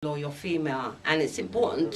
or you're female, and it's important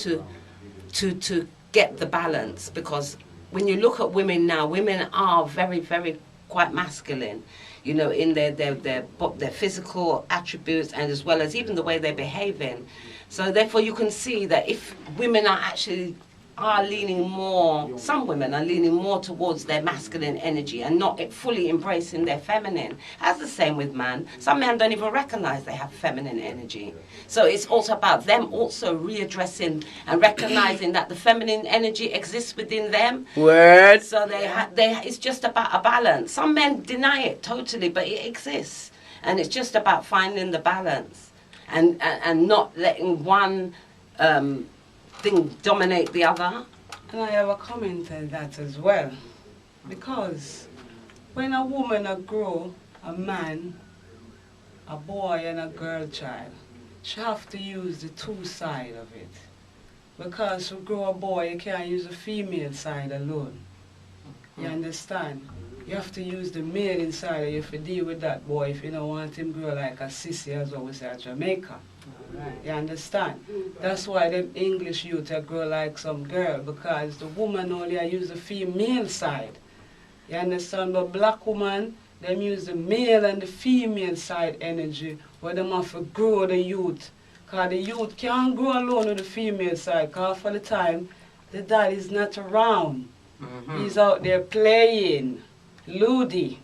to get the balance, because when you look at women now, women are very, very quite masculine, you know, in their physical attributes, and as well as even the way they're behaving. So therefore you can see that if women are leaning more, some women are leaning more towards their masculine energy and not fully embracing their feminine. That's the same with men. Some men don't even recognize they have feminine energy. So it's also about them also readdressing and recognizing that the feminine energy exists within them. Word. So it's just about a balance. Some men deny it totally, but it exists. And it's just about finding the balance and not letting one thing dominate the other. And I have a comment on that as well. Because when a woman grow, a man, a boy and a girl child, she have to use the two side of it. Because to grow a boy, you can't use the female side alone. You understand? You have to use the male inside of you to deal with that boy if you don't want him to grow like a sissy, as what we say at Jamaica. You understand? That's why them English youth grow like some girl, because the woman only use the female side. You understand? But black woman, them use the male and the female side energy, where them have to grow the youth. Because the youth can't grow alone with the female side, because for the time, the dad is not around. He's out there playing, Ludi,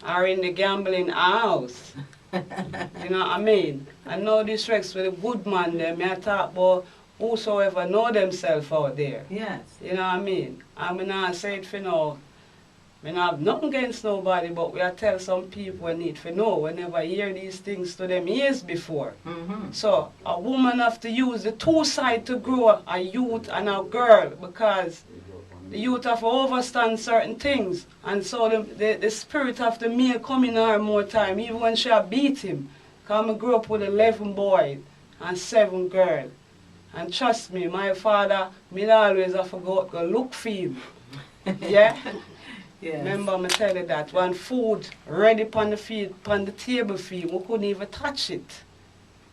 or in the gambling house. You know what I mean? And no disrespect with the good man them, I talk about whosoever know themselves out there. Yes. You know what I mean? And I not say it for now. I have nothing against nobody, but we tell some people we need to know. We never hear these things to them years before. So a woman have to use the two sides to grow a youth and a girl, because the youth have to overstand certain things, and so the spirit of the male come in her more time, even when she beat him. Because I grew up with 11 boys and 7 girls. And trust me, my father, me always have to go look for him. Yeah? Yes. Remember me tell you that, when food ready upon the table for him, we couldn't even touch it.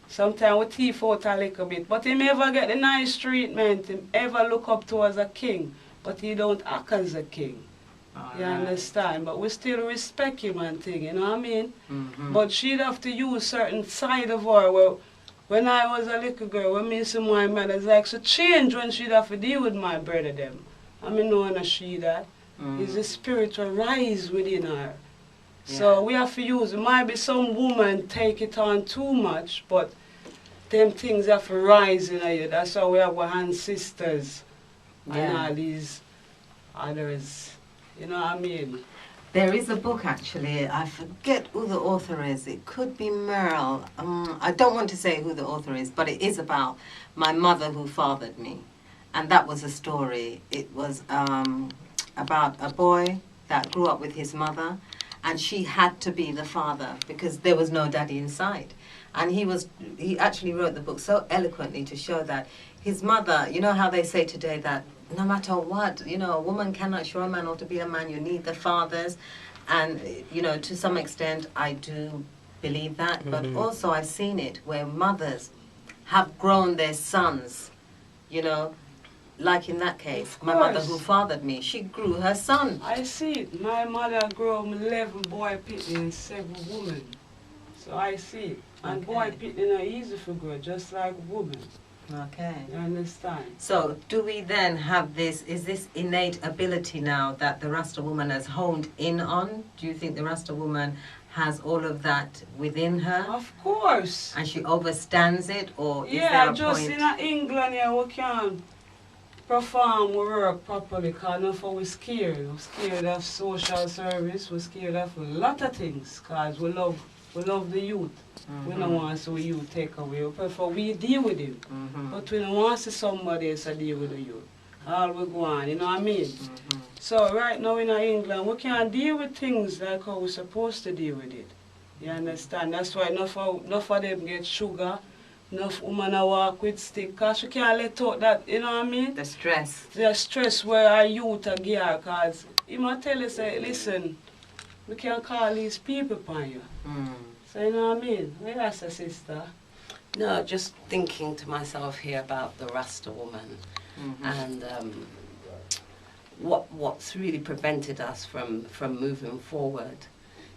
Sometimes we thief out a little bit, but he never get the nice treatment, he ever look up to as a king. But he don't act as a king. You understand? But we still respect him and thing, you know what I mean? But she'd have to use certain side of her. Well, when I was a little girl, when me see my mother, it's like she change when she'd have to deal with my brother them. I mean, no one she that. It's the spirit will rise within her. Yeah. So we have to use it. Might be some woman take it on too much, but them things have to rise in her. That's how we have our ancestors. And all these others, you know what I mean? There is a book actually, I forget who the author is, it could be Merle. I don't want to say who the author is, but it is about my mother who fathered me. And that was a story. It was about a boy that grew up with his mother, and she had to be the father because there was no daddy inside. And he actually wrote the book so eloquently to show that his mother, you know how they say today that no matter what, you know, a woman cannot show a man or to be a man, you need the fathers. And, you know, to some extent, I do believe that. But also I've seen it where mothers have grown their sons, you know, like in that case, my mother who fathered me, she grew her son. I see it. My mother grew 11 boy pitting and 7 women. So I see it. And boy pitting are easy for grow, just like women. Okay. You understand? So do we then have this, is this innate ability now that the Rasta woman has honed in on? Do you think the Rasta woman has all of that within her? Of course. And she overstands it, or is there a just point? in England here we can't perform we work properly because enough we're scared. We're scared of social service, we're scared of a lot of things because we love the youth. We don't want to see youth take away. We prefer we deal with him. But we don't want to see somebody else deal with the youth. All we go on, you know what I mean? So right now in England, we can't deal with things like how we're supposed to deal with it. You understand? That's why enough of them get sugar, enough women walk with stick, because we can't let out that, you know what I mean? The stress. The stress where our youth are gear, because he might tell us, say, listen, we can't call these people upon you. So you know what I mean? Well, that's a sister. No, just thinking to myself here about the Rasta Woman, and what's really prevented us from moving forward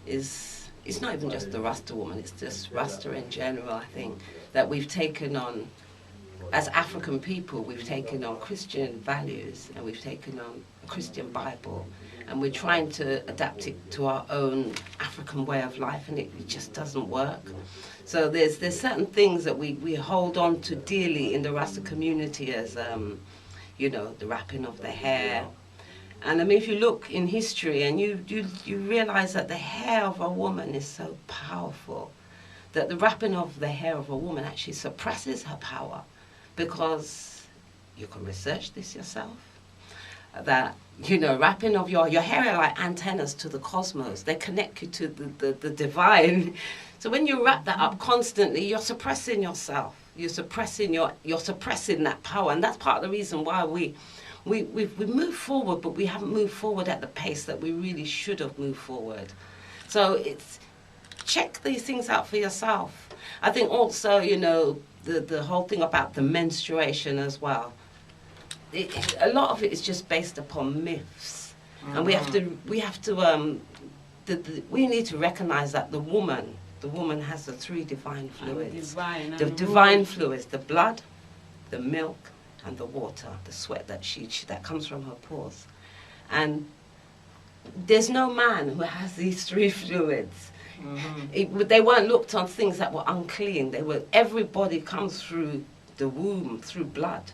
is, it's not even just the Rasta Woman, it's just Rasta in general. I think that we've taken on, as African people, we've taken on Christian values, and we've taken on a Christian Bible, and we're trying to adapt it to our own African way of life, and it just doesn't work. So there's certain things that we hold on to dearly in the Rasta community, as you know, the wrapping of the hair. And I mean, if you look in history and you realize that the hair of a woman is so powerful, that the wrapping of the hair of a woman actually suppresses her power, because you can research this yourself, that, you know, wrapping of your hair are like antennas to the cosmos. They connect you to the divine. So when you wrap that up constantly, you're suppressing yourself. You're suppressing that power, and that's part of the reason why we moved forward, but we haven't moved forward at the pace that we really should have moved forward. So it's, check these things out for yourself. I think also, you know, the whole thing about the menstruation as well. A lot of it is just based upon myths, and we need to recognize that the woman has the three divine fluids. The divine fluids: the blood, the milk, and the water, the sweat that comes from her pores. And there's no man who has these three fluids. They weren't looked on things that were unclean. Everybody comes through the womb, through blood.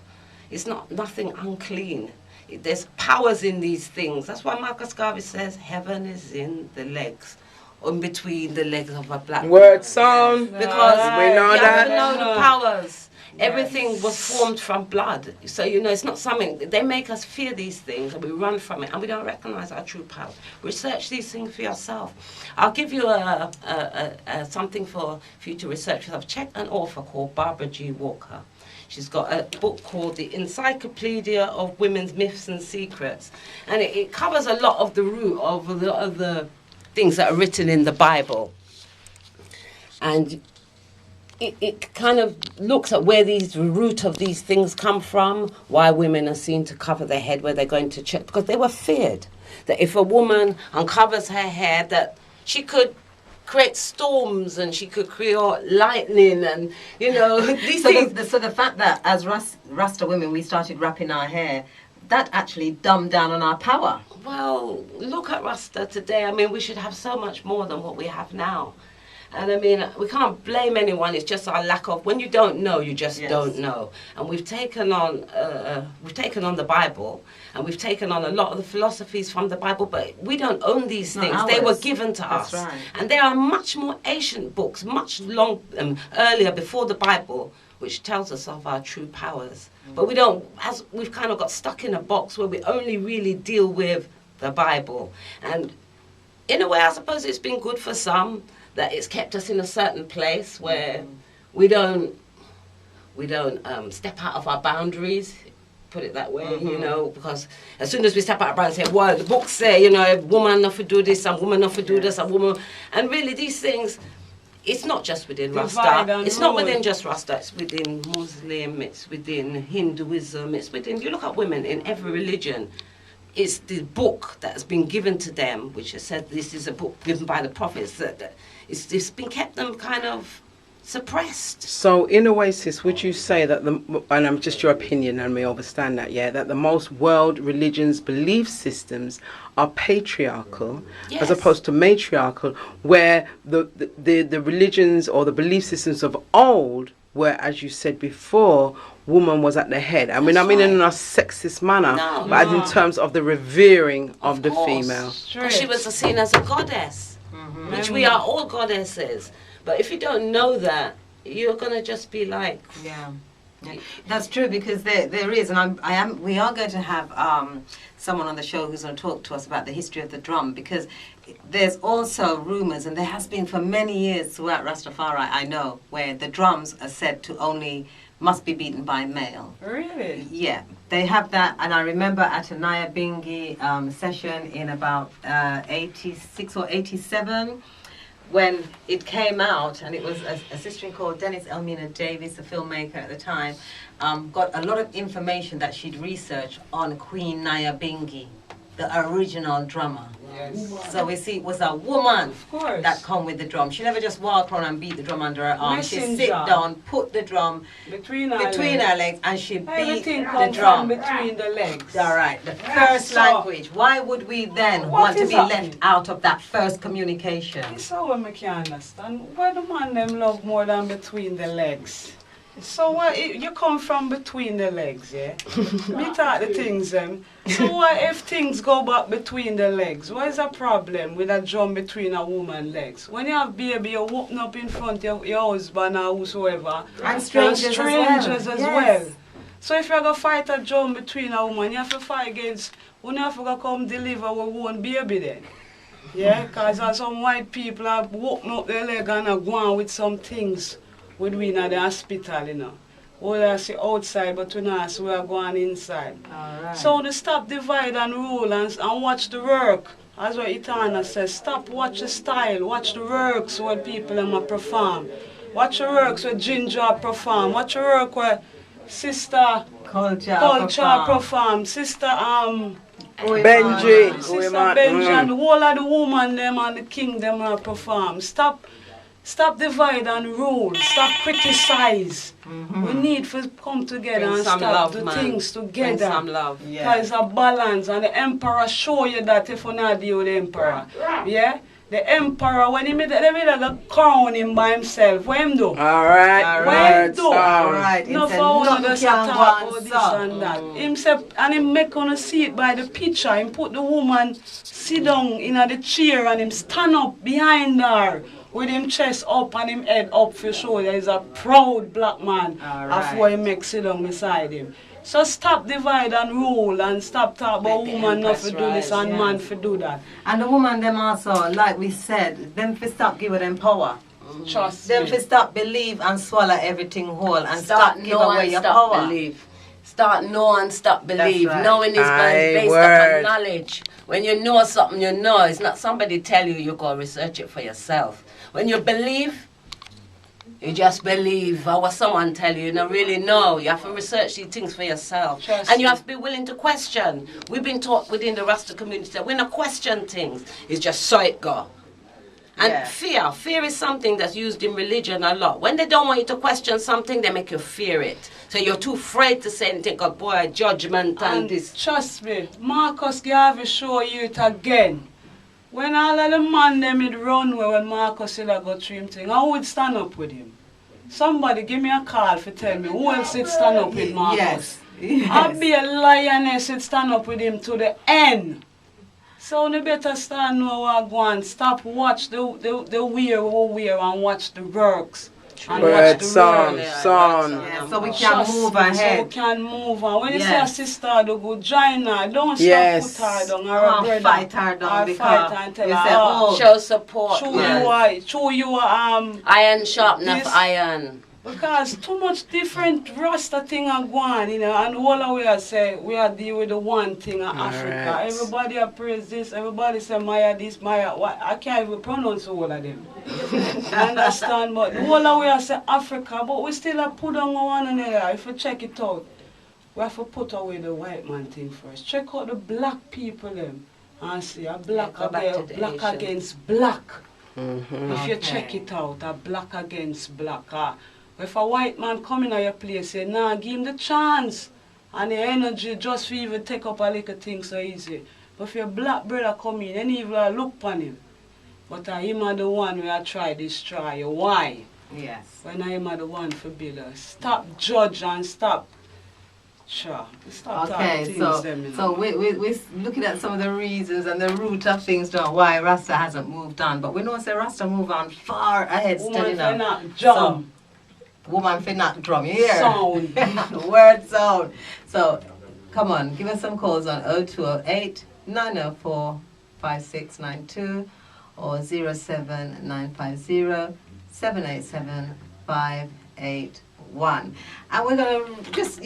It's nothing unclean. There's powers in these things. That's why Marcus Garvey says heaven is in the legs, in between the legs of a black word song. Because we know you that. have to know the powers. Everything was formed from blood. So, you know, it's not something, they make us fear these things and we run from it and we don't recognize our true power. Research these things for yourself. I'll give you something for you to research yourself. Check an author called Barbara G. Walker. She's got a book called The Encyclopedia of Women's Myths and Secrets. And it covers a lot of the root of the things that are written in the Bible. And it kind of looks at where the root of these things come from, why women are seen to cover their head where they're going to church, because they were feared that if a woman uncovers her hair, that she could create storms and she could create lightning and, you know, these things. So the fact that as Rasta women we started wrapping our hair, that actually dumbed down on our power. Well, look at Rasta today. I mean, we should have so much more than what we have now. And I mean, we can't blame anyone. It's just our lack of. When you don't know, you just don't know. And we've taken on the Bible, and we've taken on a lot of the philosophies from the Bible. But we don't own these things. They were given to us, right. And there are much more ancient books, much earlier before the Bible, which tells us of our true powers. But we don't. As we've kind of got stuck in a box where we only really deal with the Bible. And in a way, I suppose it's been good for some, that it's kept us in a certain place where we don't step out of our boundaries, put it that way, you know, because as soon as we step out of our boundaries and say, well, the books say, you know, a woman not to do this, a woman not to do this, a woman, and really these things, it's not just within Rasta, it's not within just Rasta, it's within Muslim, it's within Hinduism, it's within, you look at women in every religion. It's the book that has been given to them, which has said this is a book given by the prophets, that it's been kept them kind of suppressed. So in a way, sis, would you say that, and I'm just your opinion and may understand that, yeah, that the most world religions' belief systems are patriarchal, as opposed to matriarchal, where the religions or the belief systems of old, where, as you said before, woman was at the head. I mean, in a sexist manner, but in terms of the revering of the female. She was seen as a goddess, which we are all goddesses. But if you don't know that, you're gonna just be like, yeah. That's true, because there is, and we are going to have someone on the show who's going to talk to us about the history of the drum, because there's also rumours, and there has been for many years throughout Rastafari, I know, where the drums are said to must be beaten by male. Really? Yeah, they have that, and I remember at a Naya Bingi session in about 86 or 87, when it came out, and it was a sister called Dennis Elmina Davis, a filmmaker at the time, got a lot of information that she'd researched on Queen Nyabingi, the original drummer. Yes. So we see it was a woman Of course. that come with the drum. She never just walk around and beat the drum under her arm. She Messenger. sit down, put the drum Between her legs, and she beat Everything the comes drum. from between the legs. All right, the first So- language. Why would we then What want to is be happening? left out of that first communication? It's so I can't understand. Why the man them love more than between the legs? So what you come from between the legs, yeah? Me talk the things So what if things go back between the legs? What is the problem with a drum between a woman's legs? When you have baby, you're walking up in front of your husband or whosoever. And strangers as as well. well. Yes. So if you're gonna fight a drum between a woman, you have to fight against when you have to come deliver with one baby then. Yeah, because some white people are walking up their leg and are going with some things with we in the hospital, you know. All I see outside, but we not see we are going inside. All right. So to stop divide and rule and watch the work. As what Itana says, stop, watch the style, watch the works where people them perform. Watch the works where Ginger perform. Watch the work where Sister Culture perform. Sister Benji. Sister Benji and the whole of the woman them and the king them perform. Stop divide and rule. Stop criticize. We need to come together Bring and some stop love, the man. things Bring together. some love. Because a balance, and the emperor show you that if you not deal with the emperor. Yeah? The emperor, when he made the crown him by himself, what him do? All right. What him do? All right. No Him say, for one nothing just can talk go about on, this so. and that. Him say, and him make on see it by the picture. Him put the woman sit down in the chair and him stand up behind her with him chest up and him head up for sure. There is a proud black man All right. before he makes sit down beside him. So stop divide and rule and stop talk about Make the woman not to empress do this rise, and yeah. man to do that. And the woman them also, like we said, them for stop giving them power. Trust Them me. for stop believe and swallow everything whole and Start stop give know away and your stop power. believe. Start know and stop believe. right. Knowing is Aye, based word. upon knowledge. When you know something, you know. It's not somebody tell you, you go research it for yourself. When you believe, you just believe or what someone tell you. You don't really know. You have to research these things for yourself. Trust And you me. have to be willing to question. We've been taught within the Rasta community that we don't question things. It's just so it go. And Yeah. fear is something that's used in religion a lot. When they don't want you to question something, they make you fear it. So you're too afraid to say anything, because boy, judgment and And this. trust me, Marcus Garvey show you it again. When all of the man them would run where when Marcus would go through him thing, I would stand up with him. Somebody give me a call to tell me who else would stand up with Marcus. Yes. I'll be a lioness would stand up with him to the end. So you better stand now what go on. Stop watch the wear and watch the works. And Word, watch the son, works. son. Yeah, so we can Trust move me, So ahead. we can move on. When you Yes. see a sister do go join her, don't Yes. stop put her down or a brother. Fight her down Or because fight her and tell you her, say, oh, oh, Show support. show man. you are Iron sharpen This- iron. because too much different Rasta thing are going, you know, and all of we are say we are deal with the one thing in Africa. Alright. Everybody are praise this, everybody say Maya this, Maya what I can't even pronounce all of them. You understand? But all of we are say Africa, but we still have put on one another. If you check it out, we have to put away the white man thing first. Check out the black people them and see a black, Yeah, go back to the black Asian. against black. Mm-hmm. If you Okay. check it out, a black against black. If a white man come in your place, say, nah, give him the chance. And the energy just for even take up a little thing so easy. But if your black brother come in, any even look upon him. But him are the one who I try destroy you. Why? yes. When I am the one for build us. Stop judge and stop. Sure. Stop talking Okay, things so them, you know. so we're looking at some of the reasons and the root of things to why Rasta hasn't moved on. But we know say Rasta move on far ahead Woman steady for now. not jump. Woman for not drum, you hear? Sound. Word sound. So come on, give us some calls on 0208 904 5692 or 07950 787 581. And we're gonna just,